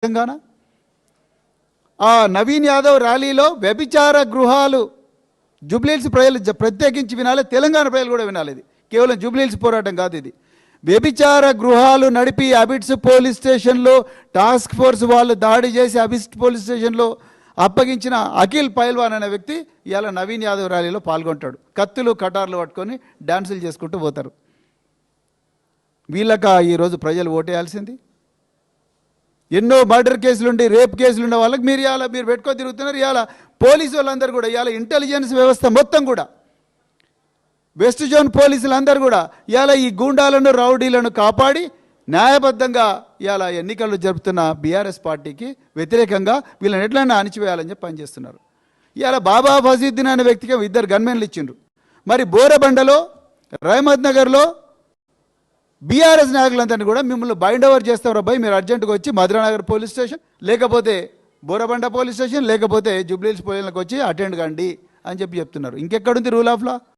తెలంగాణ ఆ నవీన్ యాదవ్ ర్యాలీలో వ్యభిచార గృహాలు జూబ్లీహిల్స్ ప్రజలు ప్రత్యేకించి వినాలి, తెలంగాణ ప్రజలు కూడా వినాలి. ఇది కేవలం జూబ్లీహిల్స్ పోరాటం కాదు. ఇది వ్యభిచార గృహాలు నడిపి అబిడ్స్ పోలీస్ స్టేషన్లో టాస్క్ ఫోర్స్ వాళ్ళు దాడి చేసి అబిడ్స్ పోలీస్ స్టేషన్లో అప్పగించిన అఖిల్ పైల్వాన్ అనే వ్యక్తి ఇవాళ నవీన్ యాదవ్ ర్యాలీలో పాల్గొంటాడు. కత్తులు కటార్లు పట్టుకొని డాన్సులు చేసుకుంటూ పోతారు. వీళ్ళక ఈరోజు ప్రజలు ఓటేయాల్సింది. ఎన్నో మర్డర్ కేసులుండి రేప్ కేసులు ఉన్న వాళ్ళకి మీరు పెట్టుకొని తిరుగుతున్నారు. ఇవాళ పోలీసు వాళ్ళందరూ కూడా ఇవాళ ఇంటెలిజెన్స్ వ్యవస్థ మొత్తం కూడా వెస్ట్ జోన్ పోలీసులందరూ కూడా ఇవాళ ఈ గూండాలను రౌడీలను కాపాడి న్యాయబద్ధంగా ఇవాళ ఎన్నికలు జరుపుతున్న బీఆర్ఎస్ పార్టీకి వ్యతిరేకంగా వీళ్ళని ఎట్లయినా అణిచివేయాలని చెప్పి పనిచేస్తున్నారు. ఇవాళ బాబా ఫజీద్దీన్ అనే వ్యక్తికి 2 గన్మెన్లు ఇచ్చిండ్రు. మరి బోరబండలో రహమద్ నగర్లో బీఆర్ఎస్ నాయకులందరినీ కూడా మిమ్మల్ని బైండ్ ఓవర్ చేస్తారు అబ్బాయి, మీరు అర్జెంటుగా వచ్చి మధురానగర్ పోలీస్ స్టేషన్ లేకపోతే బోరబండ పోలీస్ స్టేషన్ లేకపోతే జూబ్లీహిల్స్ పోలీసులకు వచ్చి అటెండ్ కండి అని చెప్పి చెప్తున్నారు. ఇంకెక్కడుంది రూల్ ఆఫ్ లా?